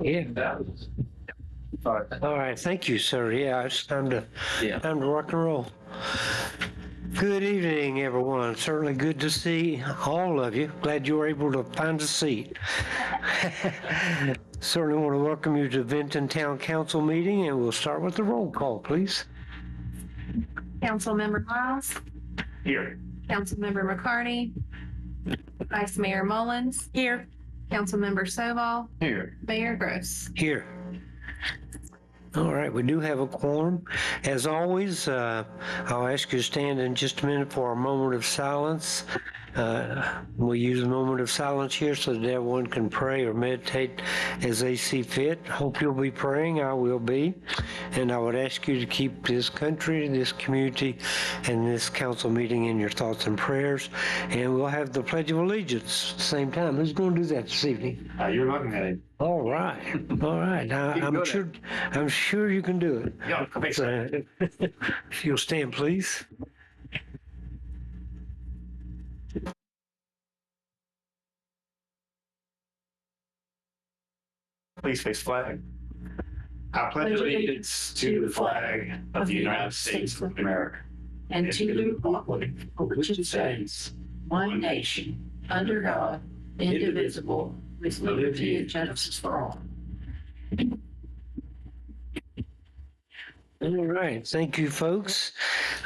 Yeah. All right. Thank you, sir. Yeah, it's time to rock and roll. Good evening, everyone. Certainly good to see all of you. Glad you were able to find a seat. Certainly want to welcome you to Vinton Town Council meeting, and we'll start with the roll call, please. Councilmember Miles. Here. Councilmember McCarty. Vice Mayor Mullins. Here. Councilmember Stovall. Here. Mayor Gross. Here. All right, we do have a quorum. As always, I'll ask you to stand in just a minute for a moment of silence. We'll use a moment of silence here so that everyone can pray or meditate as they see fit. Hope you'll be praying. I will be. And I would ask you to keep this country, this community, and this council meeting in your thoughts and prayers. And we'll have the Pledge of Allegiance at the same time. Who's going to do that this evening? You're looking at it. All right. All right. I'm sure you can do it. Yeah, thanks. If you'll stand, please. Please face flag. I pledge allegiance to the flag of the United States of America and to the republic for which it stands, one nation, under God, indivisible, with liberty and justice for all. All right. Thank you, folks.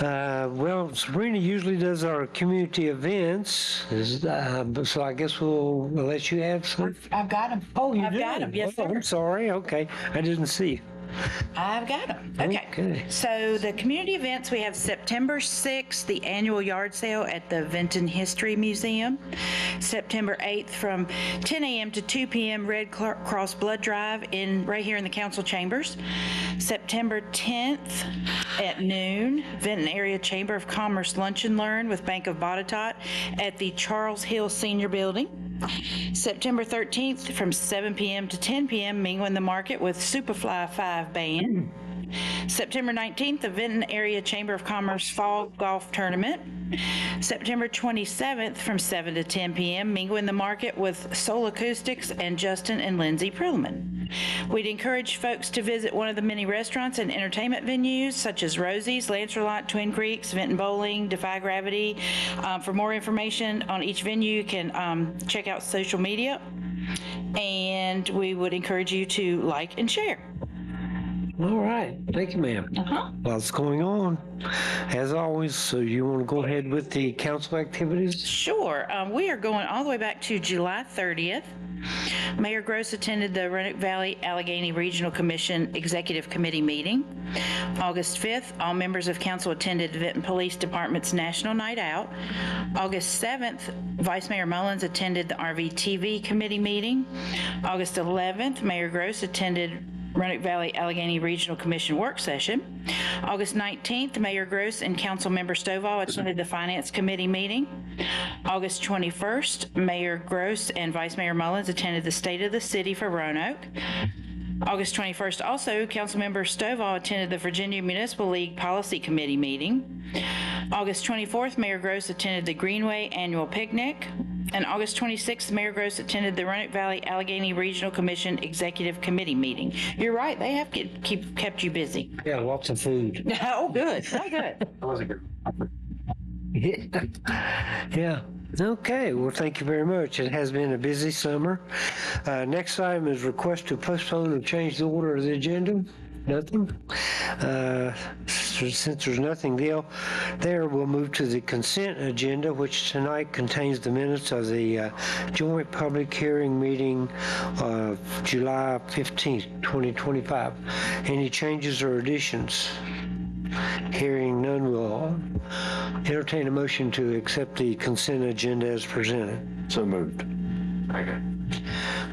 Well, Sabrina usually does our community events, so I guess we'll let you have some. I've got them. Oh, you I've do? got them. Yes, Oh, sir. I'm sorry. Okay. I didn't see. I've got them. Okay. Okay. So the community events, we have September 6th, the annual yard sale at the Vinton History Museum. September 8th from 10 a.m. to 2 p.m. Red Cross Blood Drive right here in the council chambers. September 10th at noon, Vinton Area Chamber of Commerce Lunch and Learn with Bank of Botetourt at the Charles Hill Senior Building. September 13th from 7 p.m. to 10 p.m. Mingle in the Market with Superfly 5 Band. September 19th, the Vinton Area Chamber of Commerce Fall Golf Tournament. September 27th from 7 to 10 p.m. Mingle in the Market with Soul Acoustics and Justin and Lindsay Perlman. We'd encourage folks to visit one of the many restaurants and entertainment venues such as Rosie's, Lancerlot, Twin Creeks, Vinton Bowling, Defy Gravity. For more information on each venue, you can check out social media, and we would encourage you to like and share. All right. Thank you, ma'am. Lots going on, as always. So you want to go ahead with the council activities? Sure. We are going all the way back to July 30th. Mayor Gross attended the Roanoke Valley Allegheny Regional Commission Executive Committee meeting. August 5th, all members of council attended Vinton Police Department's National Night Out. August 7th, Vice Mayor Mullins attended the RVTV Committee meeting. August 11th, Mayor Gross attended Roanoke Valley Allegheny Regional Commission work session. August 19th, Mayor Gross and Councilmember Stovall attended the Finance Committee meeting. August 21st, Mayor Gross and Vice Mayor Mullins attended the State of the City for Roanoke. August 21st, also, Councilmember Stovall attended the Virginia Municipal League Policy Committee meeting. August 24th, Mayor Gross attended the Greenway Annual Picnic. And August 26th, Mayor Gross attended the Roanoke Valley Allegheny Regional Commission Executive Committee meeting. You're right, they have kept you busy. Yeah, lots of food. Oh, good. Oh, good. That wasn't good. Yeah. Okay. Well, thank you very much. It has been a busy summer. Next item is request to postpone or change the order of the agenda. Nothing. Since there's nothing there, we'll move to the consent agenda, which tonight contains the minutes of the joint public hearing meeting of July 15th, 2025. Any changes or additions? Hearing none, we'll entertain a motion to accept the consent agenda as presented. So moved. Okay.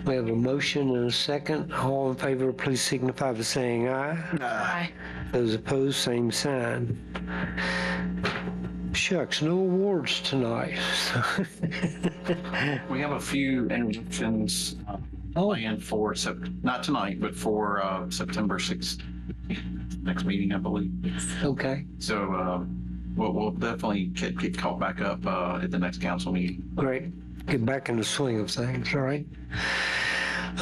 We have a motion and a second. All in favor, please signify by saying aye. Aye. Those opposed, same sign. Shucks, no awards tonight. We have a few interruptions planned for, not tonight, but for September 6th, next meeting, I believe. Okay, So we'll definitely get caught back up at the next council meeting. great. Get back in the swing of things, all right?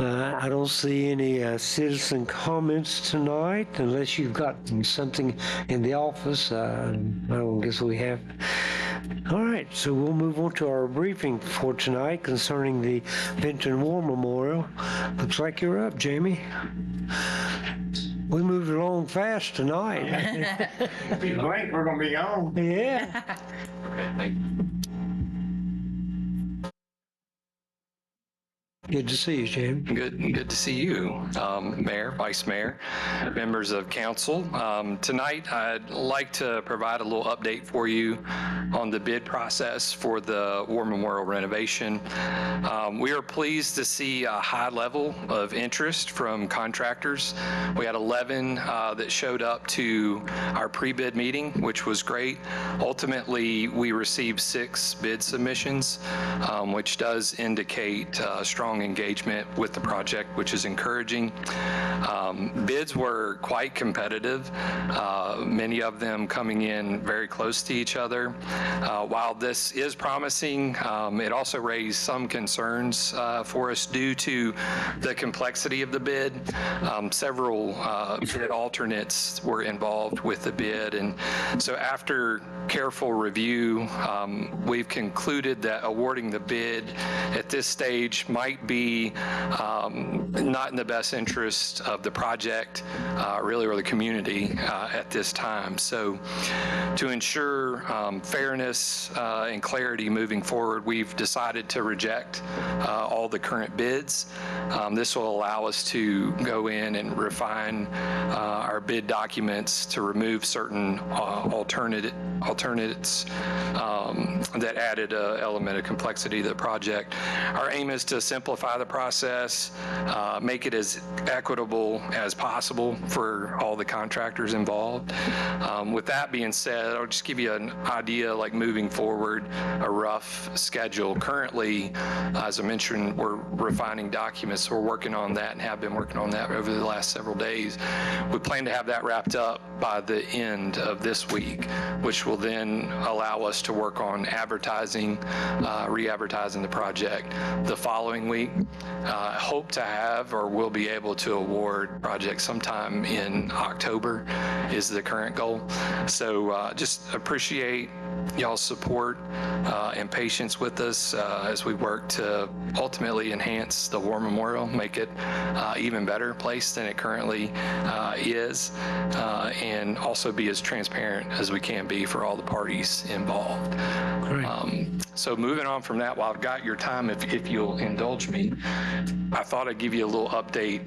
I don't see any citizen comments tonight unless you've got something in the office. I don't guess we have. All right, so we'll move on to our briefing for tonight concerning the Benton War Memorial. Looks like you're up, Jamie. We moved along fast tonight. If you blink, we're gonna be on. Yeah. Good to see you, Jamie. Good to see you, Mayor, Vice Mayor, members of council. Tonight, I'd like to provide a little update for you on the bid process for the War Memorial renovation. We are pleased to see a high level of interest from contractors. We had 11 that showed up to our pre-bid meeting, which was great. Ultimately, we received 6 bid submissions, which does indicate strong engagement with the project, which is encouraging. Bids were quite competitive, many of them coming in very close to each other. While this is promising, it also raised some concerns for us due to the complexity of the bid. Several bid alternates were involved with the bid, and so after careful review, we've concluded that awarding the bid at this stage might be not in the best interest of the project, really, or the community at this time. So to ensure fairness and clarity moving forward, we've decided to reject all the current bids. This will allow us to go in and refine our bid documents to remove certain alternates that added an element of complexity to the project. Our aim is to simplify the process, make it as equitable as possible for all the contractors involved. With that being said, I'll just give you an idea, like moving forward, a rough schedule. Currently, as I mentioned, we're refining documents. We're working on that and have been working on that over the last several days. We plan to have that wrapped up by the end of this week, which will then allow us to work on advertising, re-advertising the project the following week. Hope to have, or will be able to award projects sometime in October is the current goal. So just appreciate y'all's support and patience with us as we work to ultimately enhance the War Memorial, make it even better place than it currently is, and also be as transparent as we can be for all the parties involved. So moving on from that, while I've got your time, if you'll indulge me, I thought I'd give you a little update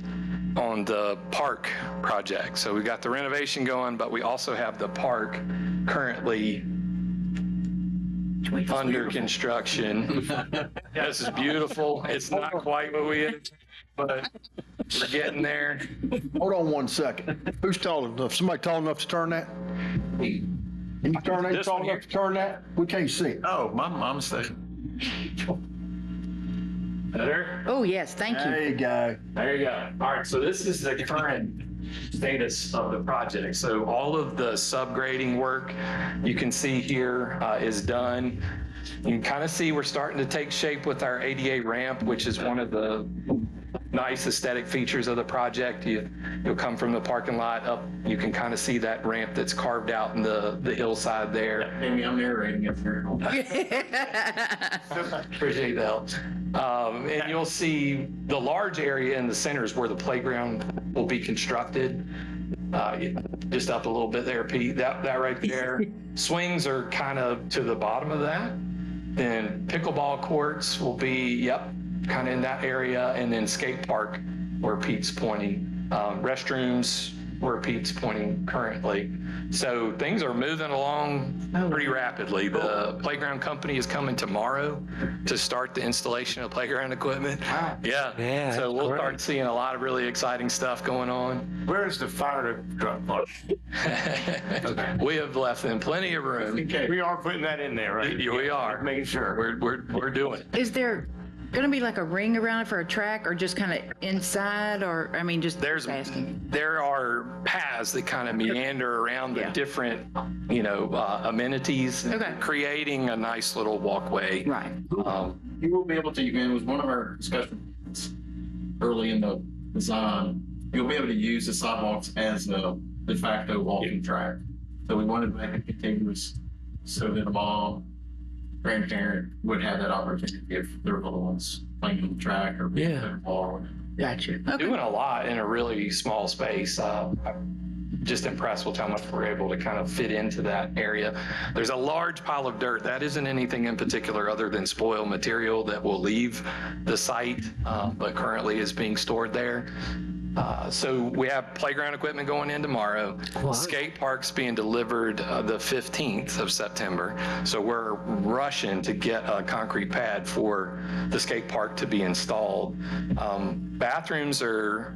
on the park project. So we got the renovation going, but we also have the park currently under construction. This is beautiful. It's not quite what we had, but we're getting there. Hold on 1 second. Who's tall enough? Somebody tall enough to turn that? Can you turn that? This Tall one enough to turn that? We can't see it. Oh, my mistake. Better? Oh, yes, thank you. There you go. There you go. All right, so this is the current status of the project. So all of the subgrading work you can see here is done. You can kind of see we're starting to take shape with our ADA ramp, which is one of the nice aesthetic features of the project. You'll come from the parking lot up, you can kind of see that ramp that's carved out in the hillside there. Maybe I'm narrating it here. Appreciate the help. And you'll see the large area in the center is where the playground will be constructed. Just up a little bit there, Pete. That right there. Swings are kind of to the bottom of that. Then pickleball courts will be, kind of in that area. And then skate park where Pete's pointing. Restrooms where Pete's pointing currently. So things are moving along pretty rapidly. The playground company is coming tomorrow to start the installation of playground equipment. Yeah, So we'll great. start seeing a lot of really exciting stuff going on. Where is the fire truck? We have left them plenty of room. We are putting that in there, right? We are. Making sure. We're doing it. Is there going to be like a ring around it for a track, or just kind of inside, or, I mean, just asking? There are paths that kind of meander around the Yeah. different, amenities, Okay. creating a nice little walkway. Right. You will be able to, it was one of our discussions. early in the design, you'll be able to use the sidewalks as a de facto walking track. So we wanted to make it contiguous so that a mom, grandparent would have that opportunity if their little ones playing on the track or Yeah. playing ball. Gotcha. Doing a lot in a really small space. I'm just impressed with how much we're able to kind of fit into that area. There's a large pile of dirt. That isn't anything in particular other than spoil material that will leave the site, but currently is being stored there. So we have playground equipment going in tomorrow. Wow. Skate park's being delivered the 15th of September. So we're rushing to get a concrete pad for the skate park to be installed. Bathrooms are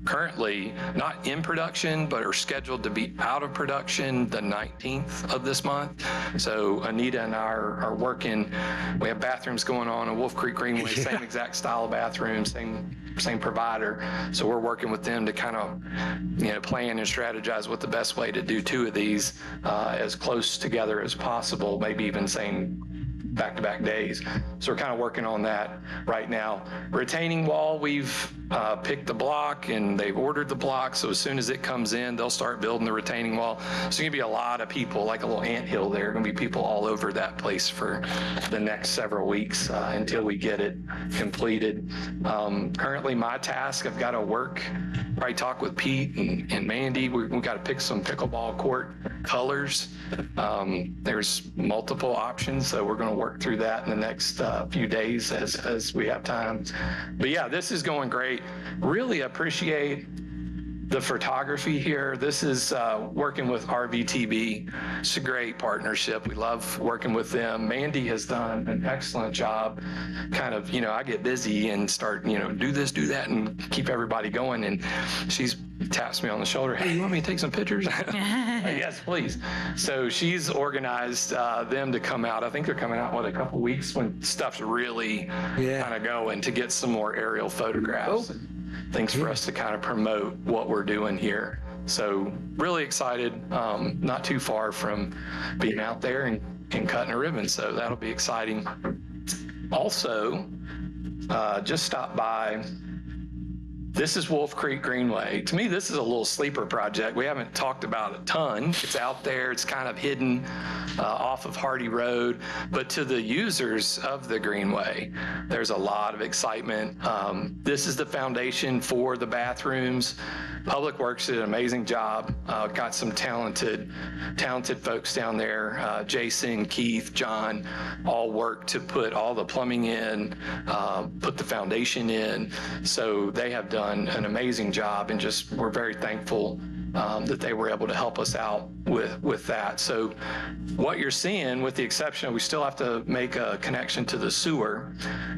currently not in production, but are scheduled to be out of production the 19th of this month. So Anita and I are working. We have bathrooms going on in Wolf Creek Greenway, same exact style of bathroom, same provider. So we're working with them to kind of, plan and strategize what the best way to do two of these as close together as possible, maybe even same back-to-back days. So we're kind of working on that right now. Retaining wall, we've picked the block and they've ordered the block. So as soon as it comes in, they'll start building the retaining wall. So gonna be a lot of people, like a little anthill there. Gonna be people all over that place for the next several weeks until we get it completed. Currently my task, I've got to work, probably talk with Pete and Mandy. We've got to pick some pickleball court colors. There's multiple options, so we're going to work through that in the next few days as we have time. But yeah, this is going great. Really appreciate the photography here. This is working with RVTB. It's a great partnership. We love working with them. Mandy has done an excellent job. Kind of, I get busy and start, do this, do that, and keep everybody going. And she's taps me on the shoulder. Hey, you want me to take some pictures? Yes, please. So she's organized them to come out. I think they're coming out in a couple weeks when stuff's really kind of going to get some more aerial photographs. Things for us to kind of promote what we're doing here. So really excited, not too far from being out there and cutting a ribbon. So that'll be exciting. Also, just stopped by. This is Wolf Creek Greenway. To me, this is a little sleeper project. We haven't talked about a ton. It's out there. It's kind of hidden off of Hardy Road. But to the users of the Greenway, there's a lot of excitement. This is the foundation for the bathrooms. Public Works did an amazing job. Got some talented folks down there. Jason, Keith, John, all worked to put all the plumbing in, put the foundation in. So they have done an amazing job, and just we're very thankful that they were able to help us out with that. So what you're seeing, with the exception, we still have to make a connection to the sewer,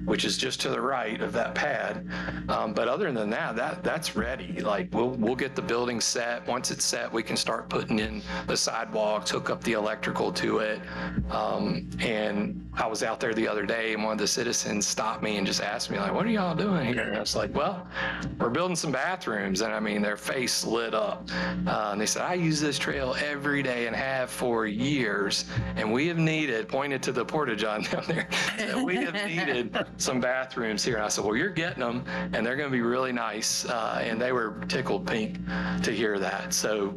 which is just to the right of that pad. But other than that's ready. Like we'll get the building set. Once it's set, we can start putting in the sidewalks, hook up the electrical to it. And I was out there the other day, and one of the citizens stopped me and just asked me, like, what are y'all doing here? And I was like, well, we're building some bathrooms. And I mean, their face lit up. And they said, I use this trail every day and have for years. And we have needed, pointed to the porta-john down there, that we have needed some bathrooms here. And I said, well, you're getting them, and they're going to be really nice. And they were tickled pink to hear that. So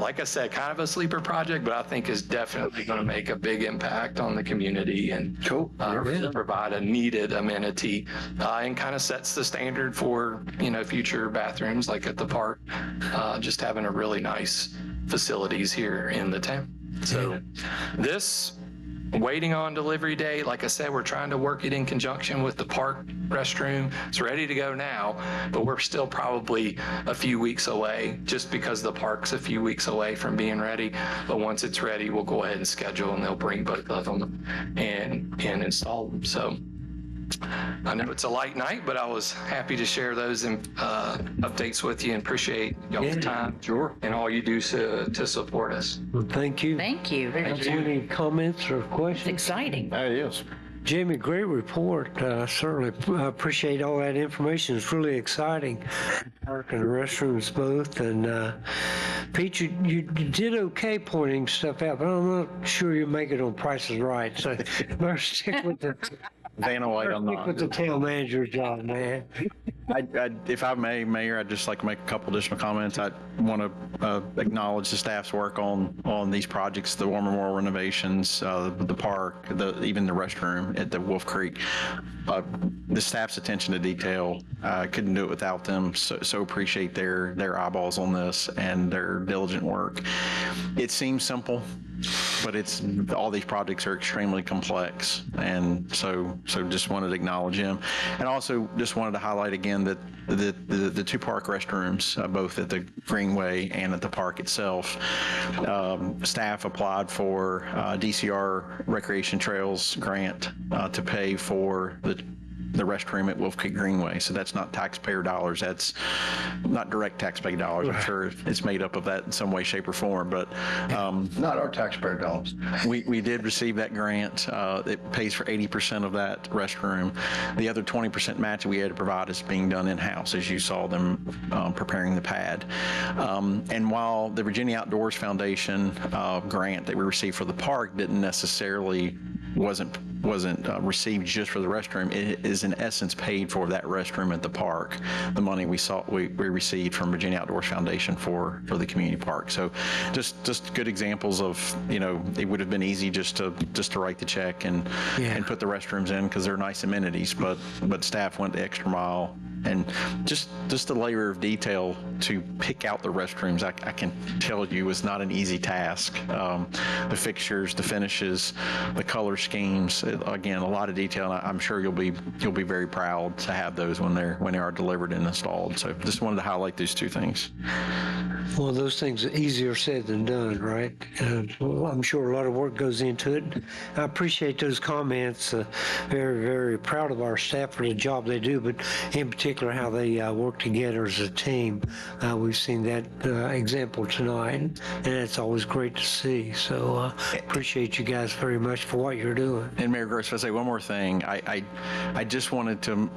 like I said, kind of a sleeper project, but I think is definitely going to make a big impact on the community and provide a needed amenity and kind of sets the standard for, future bathrooms like at the park, just having a really nice facilities here in the town. So this, waiting on delivery day, like I said, we're trying to work it in conjunction with the park restroom. It's ready to go now, but we're still probably a few weeks away, just because the park's a few weeks away from being ready. But once it's ready, we'll go ahead and schedule, and they'll bring both of them and install them. So I know it's a light night, but I was happy to share those updates with you, and appreciate y'all's time and all you do to support us. Well, thank you. Thank you. Any comments or It's questions? exciting. That is. Jamie, great report. Certainly appreciate all that information. It's really exciting. Park and the restrooms both. And Pete, you did okay pointing stuff out, but I'm not sure you make it on Price is Right. So better stick with the Vanna White on stick with the town manager job, man. If I may, Mayor, I'd just like to make a couple additional comments. I want to acknowledge the staff's work on these projects, the War Memorial renovations, the park, even the restroom at the Wolf Creek. The staff's attention to detail, couldn't do it without them. So appreciate their eyeballs on this and their diligent work. It seems simple, but all these projects are extremely complex, and so just wanted to acknowledge him, and also just wanted to highlight again that the two park restrooms, both at the Greenway and at the park itself, staff applied for DCR Recreation Trails grant to pay for the restroom at Wolf Creek Greenway. So that's not taxpayer dollars. That's not direct taxpayer dollars. I'm sure it's made up of that in some way, shape, or form. But Not our taxpayer dollars. we did receive that grant. It pays for 80% of that restroom. The other 20% match we had to provide is being done in-house, as you saw them preparing the pad. And while the Virginia Outdoors Foundation grant that we received for the park didn't necessarily wasn't received just for the restroom, it is in essence paid for that restroom at the park. The money we received from Virginia Outdoors Foundation for the community park. So just good examples of, it would have been easy just to write the check and put the restrooms in because they're nice amenities, but staff went the extra mile. And just the layer of detail to pick out the restrooms, I can tell you, is not an easy task. The fixtures, the finishes, the color schemes, again, a lot of detail. And I'm sure you'll be very proud to have those when they are delivered and installed. So just wanted to highlight these two things. Well, those things are easier said than done, right? Well, I'm sure a lot of work goes into it. I appreciate those comments. Very, very proud of our staff for the job they do, but in particular how they work together as a team. We've seen that example tonight, and it's always great to see. So appreciate you guys very much for what you're doing. And Mayor Gross, if I say one more thing, I just wanted to,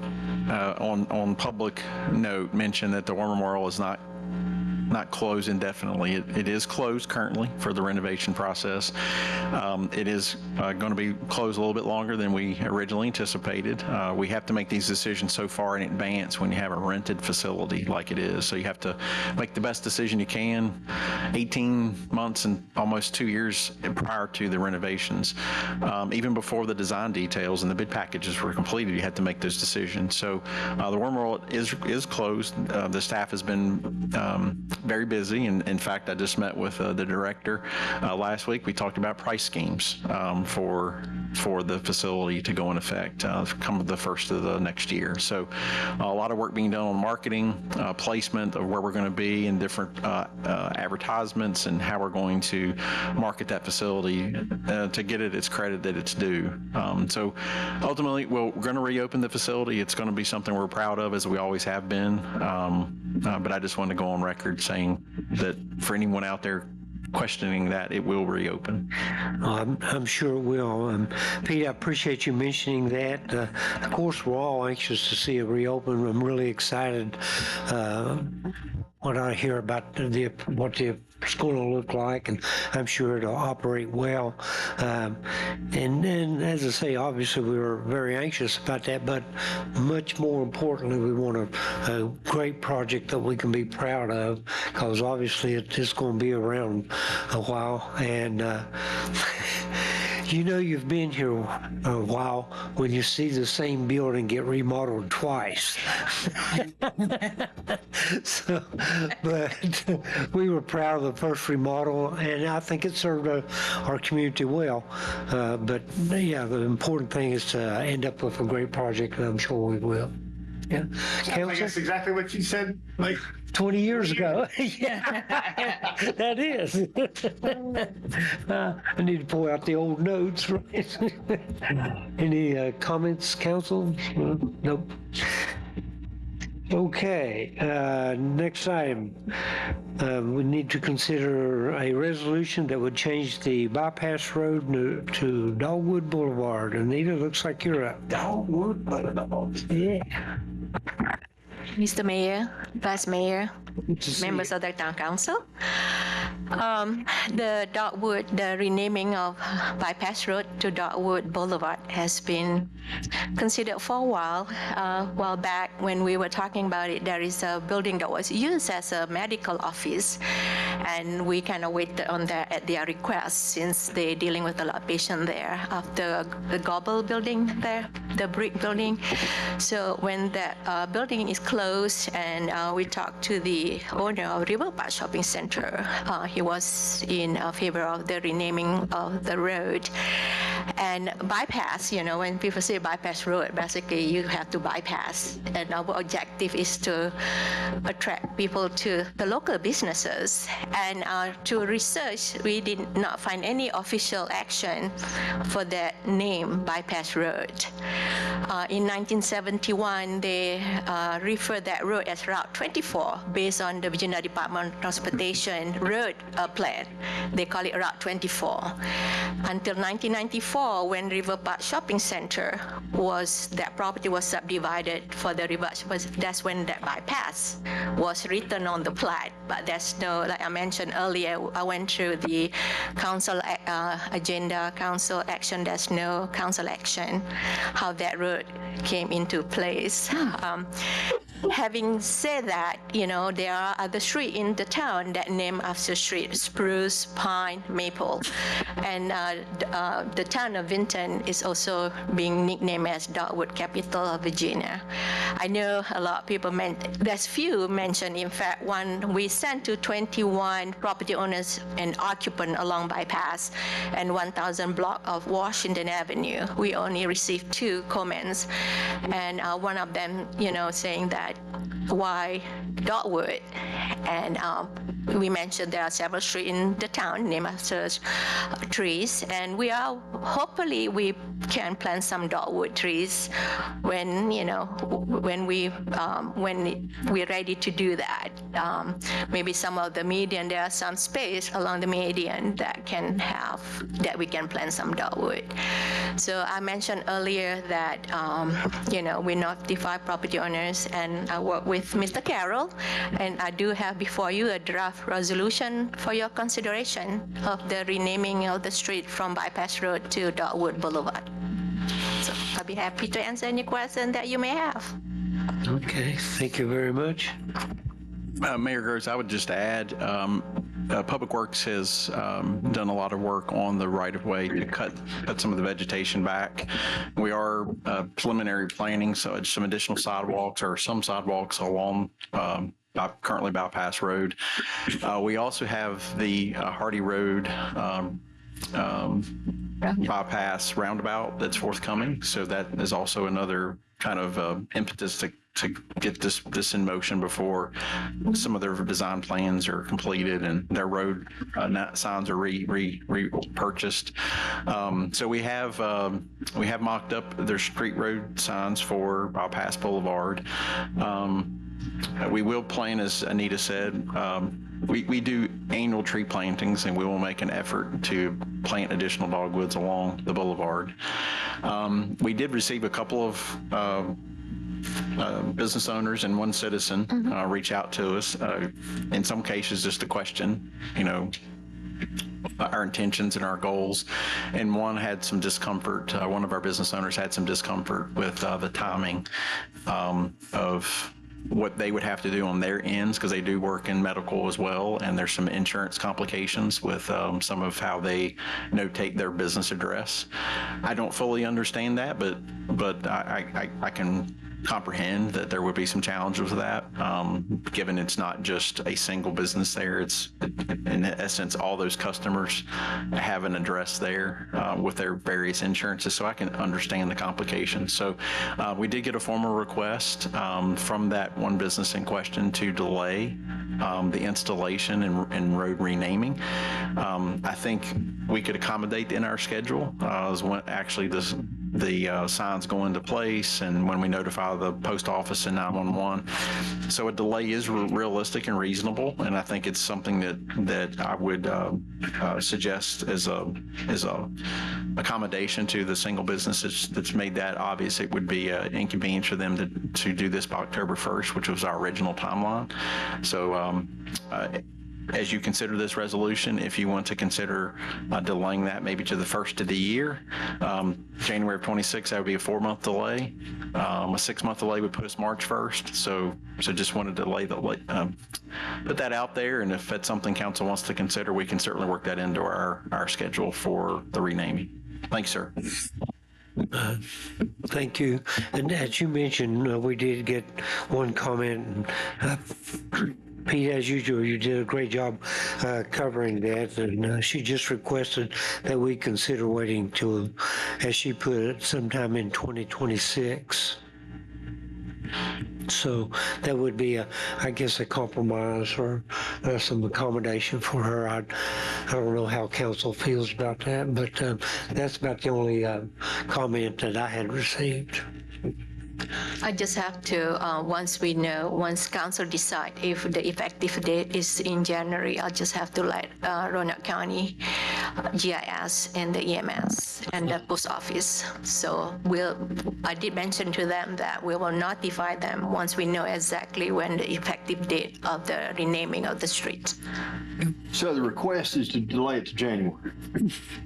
on public note, mention that the War Memorial is not closed indefinitely. It is closed currently for the renovation process. It is going to be closed a little bit longer than we originally anticipated. We have to make these decisions so far in advance when you have a rented facility like it is. So you have to make the best decision you can 18 months and almost 2 years prior to the renovations. Even before the design details and the bid packages were completed, you had to make those decisions. So the War Memorial is closed. The staff has been very busy. And in fact, I just met with the director last week. We talked about price schemes for the facility to go in effect come the first of the next year. So a lot of work being done on marketing, placement of where we're going to be in different advertisements and how we're going to market that facility to get it its credit that it's due. So ultimately, we're going to reopen the facility. It's going to be something we're proud of, as we always have been. But I just wanted to go on record saying that for anyone out there questioning that, it will reopen. I'm sure it will. Pete, I appreciate you mentioning that. Of course, we're all anxious to see it reopen. I'm really excited when I hear about what the school will look like, and I'm sure it'll operate well. And as I say, obviously we were very anxious about that, but much more importantly, we want a great project that we can be proud of, because obviously it's going to be around a while. And you've been here a while when you see the same building get remodeled twice. But we were proud of the first remodel, and I think it served our community well. But yeah, the important thing is to end up with a great project, and I'm sure we will. Yeah. That's exactly what you said, like 20 years ago. Yeah, that is. I need to pull out the old notes, right? Any comments, council? Nope. Okay, next item. We need to consider a resolution that would change the bypass road to Dogwood Boulevard. Anita, looks like you're up. Dogwood Boulevard. Yeah. Mr. Mayor, Vice Mayor, members of the Town Council. The renaming of Bypass Road to Dogwood Boulevard has been considered for a while back when we were talking about it. There is a building that was used as a medical office, and we kind of waited on that at their request since they're dealing with a lot of patients there after the Gobble building there, the brick building. So when that building is closed, and we talked to the owner of River Park Shopping Center, he was in favor of the renaming of the road. And bypass, when people say bypass road, basically you have to bypass. And our objective is to attract people to the local businesses. And to research, we did not find any official action for that name, bypass road. In 1971, they referred that road as Route 24 based on the Virginia Department of Transportation road plan. They call it Route 24. Until 1994, when River Park Shopping Center that property was subdivided for the river, that's when that bypass was written on the plat. But there's no, like I mentioned earlier, I went through the council agenda, council action. There's no council action how that road came into place. Having said that, there are other streets in the town that name after street: Spruce, Pine, Maple. And the town of Vinton is also being nicknamed as Dogwood Capital of Virginia. I know a lot of people there's few mentioned. In fact, one we sent to 21 property owners and occupants along bypass and 1,000 block of Washington Avenue. We only received 2 comments, and one of them, saying that why Dogwood, and we mentioned there are several streets in the town named after trees, and hopefully we can plant some dogwood trees when we're ready to do that. Maybe some of the median, there are some space along the median that we can plant some dogwood. So I mentioned earlier that we notify property owners, and I work with Mr. Carroll, and I do have before you a draft resolution for your consideration of the renaming of the street from Bypass Road to Dogwood Boulevard. So I'll be happy to answer any question that you may have. Okay, thank you very much. Mayor Gross, I would just add, Public Works has done a lot of work on the right-of-way to cut some of the vegetation back. We are preliminary planning, so it's some additional sidewalks or some sidewalks along currently Bypass Road. We also have the Hardy Road bypass roundabout that's forthcoming. So that is also another kind of impetus to get this in motion before some of their design plans are completed and their road signs are repurchased. So we have mocked up their street road signs for Bypass Boulevard. We will plan, as Anita said, we do annual tree plantings, and we will make an effort to plant additional dogwoods along the boulevard. We did receive a couple of business owners and one citizen reach out to us. In some cases, just a question, our intentions and our goals. And one had some discomfort. One of our business owners had some discomfort with the timing of what they would have to do on their ends, because they do work in medical as well, and there's some insurance complications with some of how they notate their business address. I don't fully understand that, but I can comprehend that there would be some challenges with that, given it's not just a single business there. It's, in essence, all those customers have an address there with their various insurances, so I can understand the complications. So we did get a formal request from that one business in question to delay the installation and road renaming. I think we could accommodate in our schedule as when actually the signs go into place and when we notify the post office and 911. So a delay is realistic and reasonable, and I think it's something that I would suggest as a accommodation to the single businesses that's made that obvious. It would be inconvenient for them to do this by October 1st, which was our original timeline. So as you consider this resolution, if you want to consider delaying that maybe to the first of the year. January of 26, that would be a 4-month delay. A 6-month delay would put us March 1st. So just wanted to put that out there. And if that's something council wants to consider, we can certainly work that into our schedule for the renaming. Thanks, sir. Thank you. And as you mentioned, we did get one comment. Pete, as usual, you did a great job covering that. And she just requested that we consider waiting till, as she put it, sometime in 2026. So that would be, I guess, a compromise or some accommodation for her. I don't know how council feels about that, but that's about the only comment that I had received. I just have to, once council decide if the effective date is in January, I'll just have to let Roanoke County GIS and the EMS and the post office. So I did mention to them that we will notify them once we know exactly when the effective date of the renaming of the street. So the request is to delay it to January.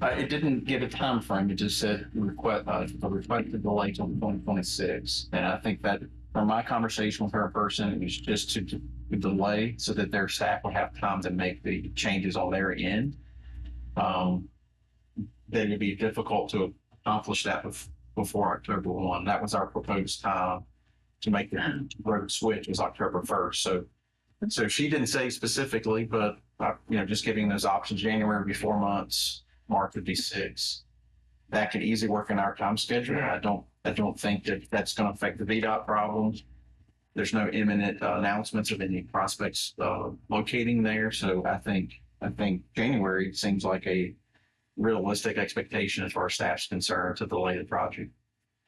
It didn't give a time frame. It just said request to delay till 2026. And I think that from my conversation with her in person, it was just to delay so that their staff would have time to make the changes on their end. Then it'd be difficult to accomplish that before October 1. That was our proposed time to make the road switch, was October 1st. So she didn't say specifically, but just giving those options, January would be 4 months, March would be 6. That could easily work in our time schedule. I don't think that that's going to affect the VDOT problems. There's no imminent announcements of any prospects locating there. So I think January seems like a realistic expectation as far as staff's concerned to delay the project.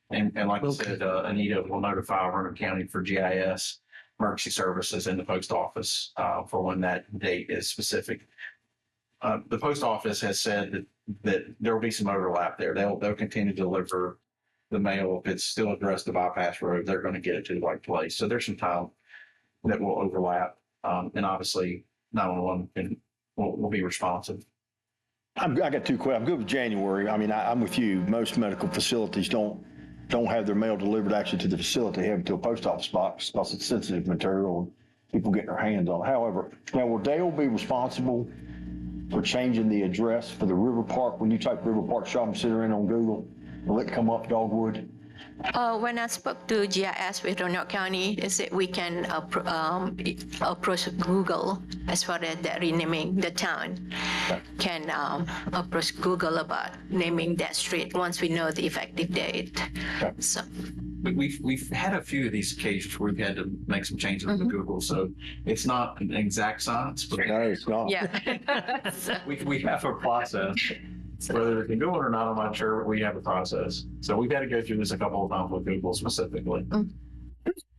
And like I said, Anita will notify Roanoke County for GIS, emergency services, and the post office for when that date is specific. The post office has said that there will be some overlap there. They'll continue to deliver the mail. If it's still addressed to bypass road, they're going to get it to the right place. So there's some time that will overlap. And obviously 911 will be responsive. I got 2 questions. I'm good with January. I mean, I'm with you. Most medical facilities don't have their mail delivered actually to the facility. They have it to a post office box because it's sensitive material and people getting their hands on it. However, now will Dale be responsible for changing the address for the River Park? When you type River Park Shopping Center in on Google, will it come up Dogwood? When I spoke to GIS with Roanoke County, they said we can approach Google as far as the renaming the town. Can approach Google about naming that street once we know the effective date. Okay. So. We've had a few of these occasions where we've had to make some changes with Google, so it's not an exact science, but No, it's not. Yeah. So, we have a process. Whether we can do it or not, I'm not sure, but we have a process. So we've had to go through this a couple of times with Google specifically.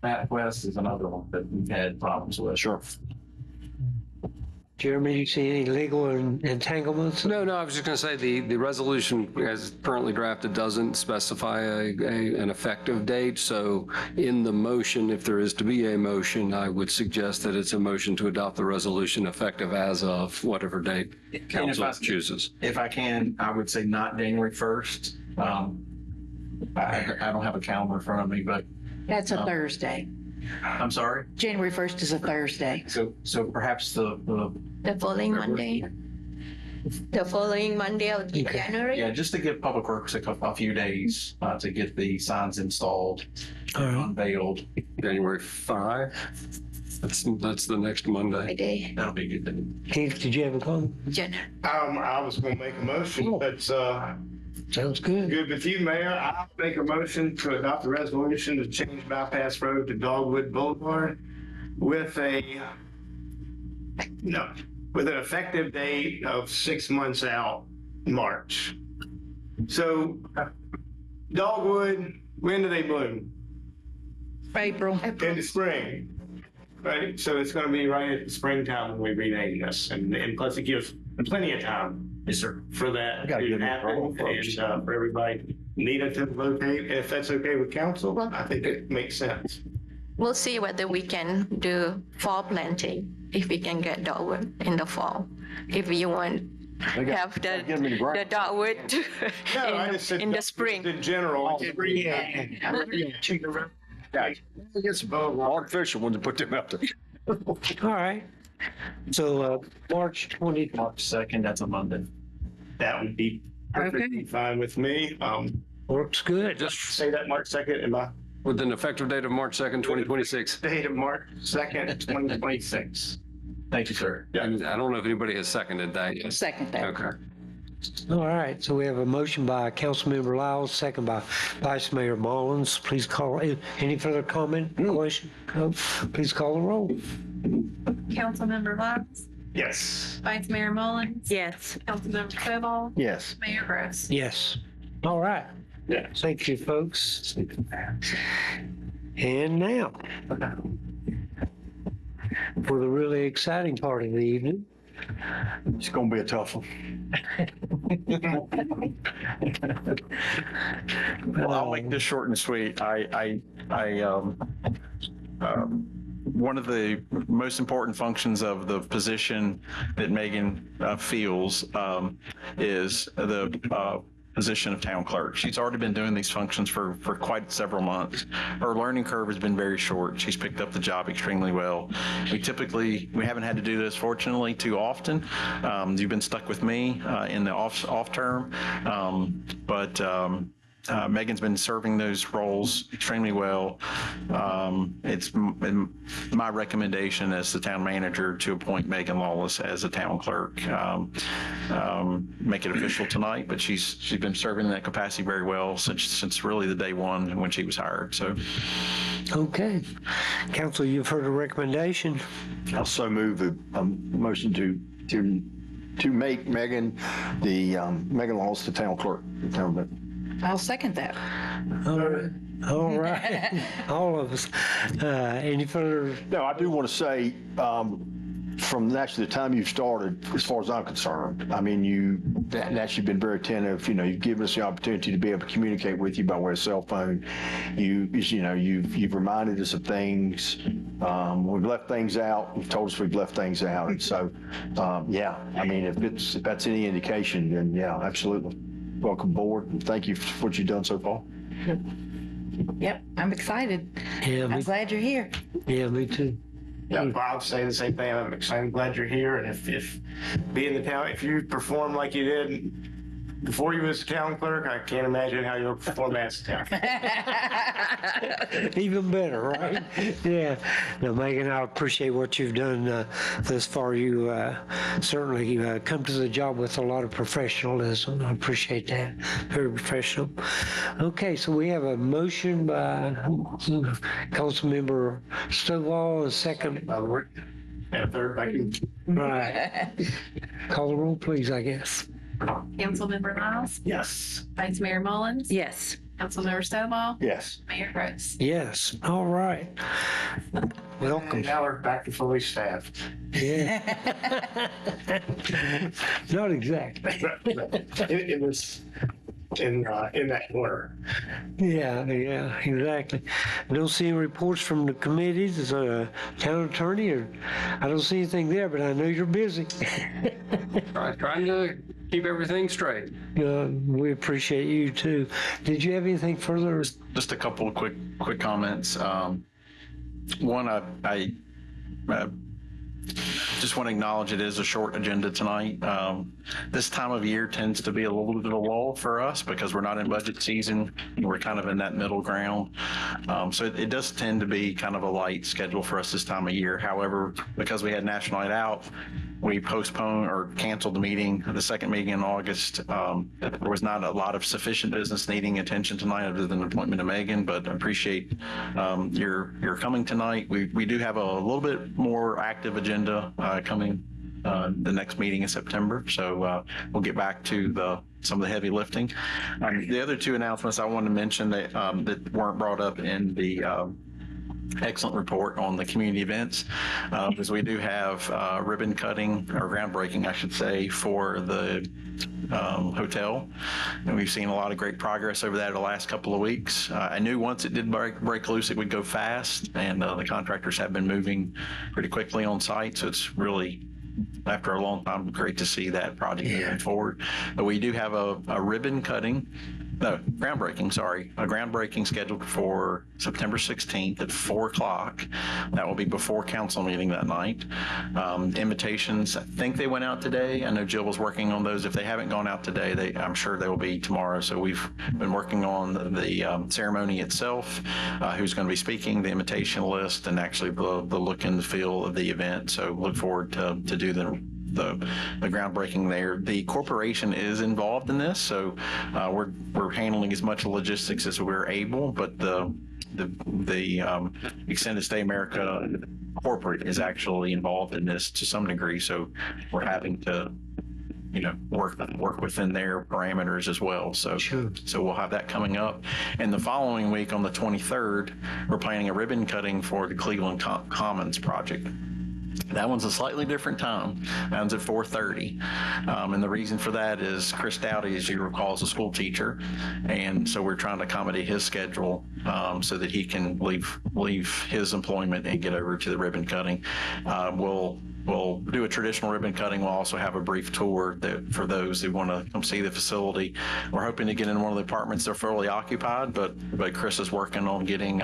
MapQuest is another one that we've had problems with. Sure. Jeremy, you see any legal entanglements? No, I was just going to say the resolution as currently drafted doesn't specify an effective date. So in the motion, if there is to be a motion, I would suggest that it's a motion to adopt the resolution effective as of whatever date council chooses. If I can, I would say not January 1st. I don't have a calendar in front of me, but That's a Thursday. I'm sorry. January 1st is a Thursday. So perhaps the following Monday. The following Monday of January. Yeah, just to give Public Works a few days to get the signs installed, unveiled. January 5. That's the next Monday. Friday. That'll be a good thing. Keith, did you have a comment? January. I was going to make a motion, but Sounds good. good with you, Mayor. I'll make a motion to adopt the resolution to change Bypass Road to Dogwood Boulevard with an effective date of 6 months out, March. So Dogwood, when do they bloom? April. In the spring, right? So it's going to be right at the springtime when we rename this, and plus it gives plenty of time. Yes, sir. For that gotta to give it happen all, and folks. for everybody needed to locate. If that's okay with council, I think it makes sense. we'll see whether we can do fall planting, if we can get dogwood in the fall. If you want have get 'em in the ground. the dogwood No, I just said in the spring. in general. Yeah. Yeah, get some artificial ones and put them out there. All right. So, March 20, March 2nd, that's a Monday. That would be perfectly fine with me. works good. Just Say that March 2nd in my with an effective date of March 2nd, 2026. date of March 2nd, 2026. Thank you, sir. And I don't know if anybody has seconded that yet. Second that. Okay. All right, so we have a motion by Councilmember Lyles, second by Vice Mayor Mullins. Please call, any further comment, question? No? Please call the roll. Councilmember Lyles, Yes. Vice Mayor Mullins, Yes. Councilmember Stovall, Yes. Mayor Gross. Yes. All right. Yeah. Thank you, folks. And now, for the really exciting part of the evening. It's gonna be a tough one. Well, I'll make this short and sweet. One of the most important functions of the position that Megan feels is the position of town clerk. She's already been doing these functions for quite several months. Her learning curve has been very short. She's picked up the job extremely well. We haven't had to do this, fortunately, too often. You've been stuck with me in the off term, but Megan's been serving those roles extremely well. It's my recommendation as the town manager to appoint Megan Lawless as a town clerk. Make it official tonight, but she's been serving in that capacity very well since really the day one when she was hired. So, Okay. Council, you've heard a recommendation. I'll so move a motion to make Megan Megan Lawless the town clerk. I'll second that. All right. All right. All of us. Any further? No, I do want to say, from actually the time you've started, as far as I'm concerned, I mean, you've actually been very attentive. You've given us the opportunity to be able to communicate with you by way of cell phone. You've reminded us of things. We've left things out. You've told us we've left things out. And so, yeah, I mean, if that's any indication, then yeah, absolutely. Welcome aboard, and thank you for what you've done so far. Yep, I'm excited. Yeah, I'm glad you're here. Yeah, me too. Yeah, Bob saying the same thing. I'm excited, glad you're here. And if being the town, if you perform like you did before you was town clerk, I can't imagine how you'll perform as town. Even better, right? Yeah. No, Megan, I appreciate what you've done thus far. You certainly come to the job with a lot of professionalism. I appreciate that. Very professional. Okay, so we have a motion by Councilmember Stovall, a second. And third, I can. Right. Call the roll, please, I guess. Councilmember Lyles, Yes. Vice Mayor Mullins, Yes. Councilmember Stovall, Yes. Mayor Gross. Yes. All right. Welcome. And now we're back to fully staffed. Yeah. Not exactly. It was in that order. Yeah, exactly. I don't see any reports from the committees as a town attorney, or I don't see anything there, but I know you're busy. Trying to keep everything straight. We appreciate you too. Did you have anything further? Just a couple of quick comments. One, I just want to acknowledge it is a short agenda tonight. This time of year tends to be a little bit of a lull for us because we're not in budget season. We're kind of in that middle ground. So it does tend to be kind of a light schedule for us this time of year. However, because we had National Night Out, we postponed or canceled the second meeting in August. There was not a lot of sufficient business needing attention tonight other than the appointment of Megan, but I appreciate your coming tonight. We do have a little bit more active agenda coming the next meeting in September. So we'll get back to some of the heavy lifting. The other two announcements I wanted to mention that weren't brought up in the excellent report on the community events, because we do have ribbon cutting, or groundbreaking, I should say, for the hotel. And we've seen a lot of great progress over that the last couple of weeks. I knew once it did break loose, it would go fast, and the contractors have been moving pretty quickly on site. So it's really, after a long time, great to see that project moving forward. But we do have a groundbreaking scheduled for September 16th at 4 o'clock. That will be before council meeting that night. Invitations, I think they went out today. I know Jill was working on those. If they haven't gone out today, I'm sure they will be tomorrow. So we've been working on the ceremony itself, who's going to be speaking, the invitation list, and actually the look and the feel of the event. So look forward to do the groundbreaking there. The corporation is involved in this, so we're handling as much logistics as we're able, but the Extended Stay America corporate is actually involved in this to some degree, so we're having to work within their parameters as well. So we'll have that coming up. And the following week on the 23rd, we're planning a ribbon cutting for the Cleveland Commons project. That one's a slightly different time. That one's at 4:30. And the reason for that is Chris Dowdy, as you recall, is a school teacher. And so we're trying to accommodate his schedule so that he can leave his employment and get over to the ribbon cutting. We'll do a traditional ribbon cutting. We'll also have a brief tour for those who want to come see the facility. We're hoping to get in one of the apartments. They're fully occupied, but Chris is working on getting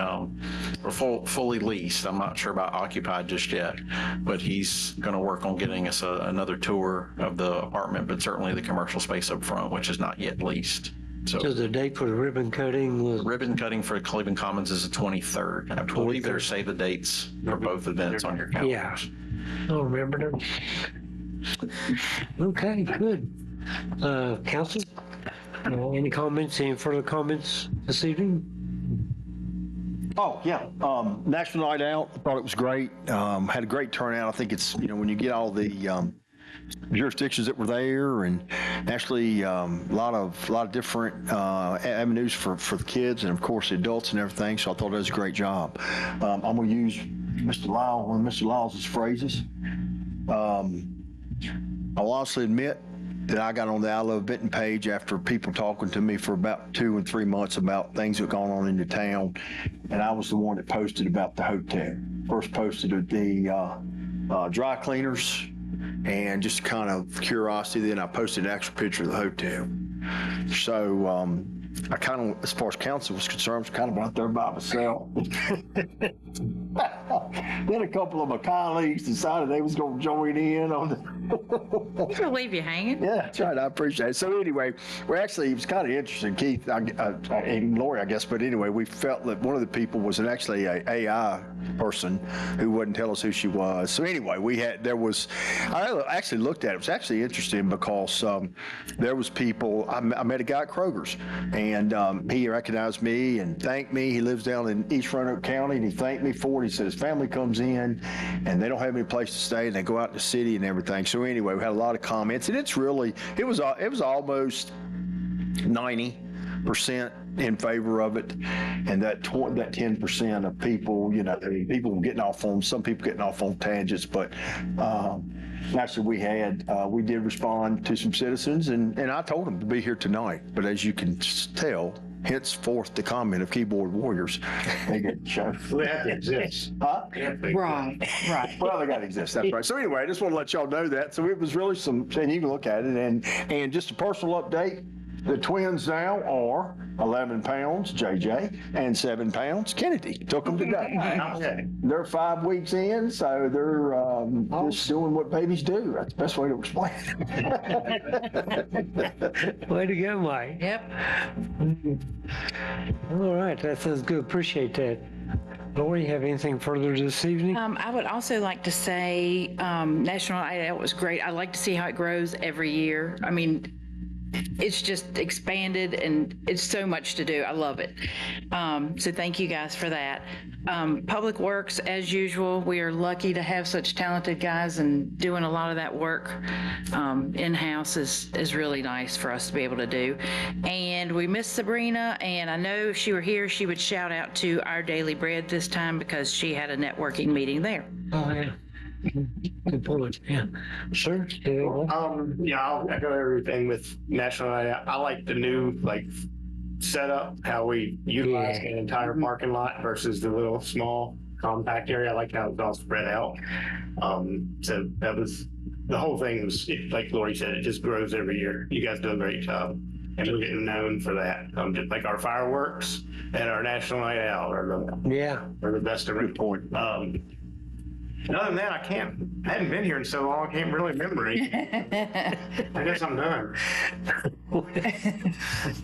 fully leased. I'm not sure about occupied just yet, but he's going to work on getting us another tour of the apartment, but certainly the commercial space up front, which is not yet leased. So the date for the ribbon cutting was... Ribbon cutting for Cleveland Commons is the 23rd. I believe you better save the dates for both events on your calendars. Yeah. I'll remember them. Okay, good. Council, any comments, any further comments this evening? Oh, yeah. National Night Out, I thought it was great. Had a great turnout. I think it's, when you get all the jurisdictions that were there, and actually a lot of different avenues for the kids and, of course, the adults and everything. So I thought it was a great job. I'm going to use one of Mr. Lyles' phrases. I'll honestly admit that I got on the I Love Benton page after people talking to me for about 2 and 3 months about things that were going on in the town, and I was the one that posted about the hotel. First posted the dry cleaners, and just kind of curiosity, then I posted an actual picture of the hotel. So I kind of, as far as council was concerned, was kind of out there by myself. Then a couple of my colleagues decided they was going to join in on the... I'm gonna leave you hanging. Yeah, that's right. I appreciate it. So anyway, it was kind of interesting, Keith, and Lori, I guess, but anyway, we felt that one of the people was actually an AI person who wouldn't tell us who she was. So anyway, I actually looked at it. It was actually interesting because there was people, I met a guy at Kroger's, and he recognized me and thanked me. He lives down in East Roanoke County, and he thanked me for it. He said his family comes in, and they don't have any place to stay, and they go out in the city and everything. So anyway, we had a lot of comments, and it was almost 90% in favor of it, and that 10% of people, people getting off on, some people getting off on tangents, but actually we did respond to some citizens, and I told them to be here tonight, but as you can tell, henceforth the comment of keyboard warriors, they get shown. They have to exist. Huh? Right. Well, they got to exist. That's right. So anyway, I just want to let y'all know that. So it was really and you can look at it, and just a personal update. The twins now are 11 pounds, JJ, and 7 pounds, Kennedy. Took them today. They're 5 weeks in, so they're just doing what babies do. That's the best way to explain it. Way to go, Mike. Yep. All right, that sounds good. Appreciate that. Lori, you have anything further this evening? I would also like to say National Night Out was great. I like to see how it grows every year. I mean, it's just expanded and it's so much to do. I love it. So thank you guys for that. Public Works, as usual, we are lucky to have such talented guys, and doing a lot of that work in-house is really nice for us to be able to do. And we miss Sabrina, and I know if she were here, she would shout out to Our Daily Bread this time because she had a networking meeting there. Oh, yeah. Good point, yeah. Sir? Yeah, I'll echo everything with National Night Out. I like the new, setup, how we utilize an entire parking lot versus the little small compact area. I like how it's all spread out. So that was, the whole thing was, like Lori said, it just grows every year. You guys do a great job. And we're getting known for that. Just like our fireworks and our National Night Out are the best around. Good point. Other than that, I hadn't been here in so long, I can't really remember anything. I guess I'm done.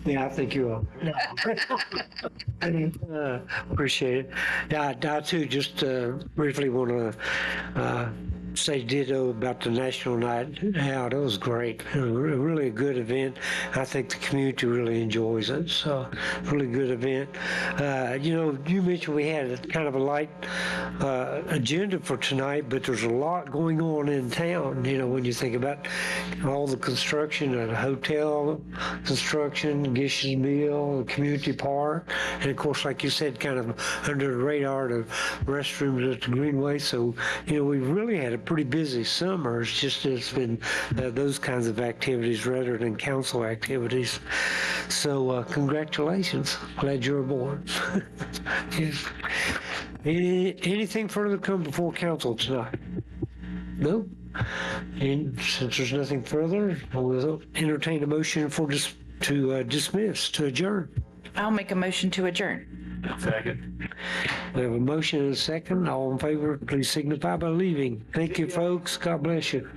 Yeah, I think you are. Appreciate it. Yeah, I too just briefly want to say ditto about the National Night Out. It was great. Really a good event. I think the community really enjoys it. So, really good event. You mentioned we had kind of a light agenda for tonight, but there's a lot going on in town. When you think about all the construction, the hotel construction, Gish's Mill, the community park, and of course, like you said, kind of under the radar, the restrooms at the Greenway. So, we really had a pretty busy summer. It's been those kinds of activities rather than council activities. So congratulations. Glad you're aboard. Yes. Anything further to come before council tonight? No? And since there's nothing further, we'll entertain a motion to dismiss, to adjourn. I'll make a motion to adjourn. Second. We have a motion and a second. All in favor, please signify by leaving. Thank you, folks. God bless you.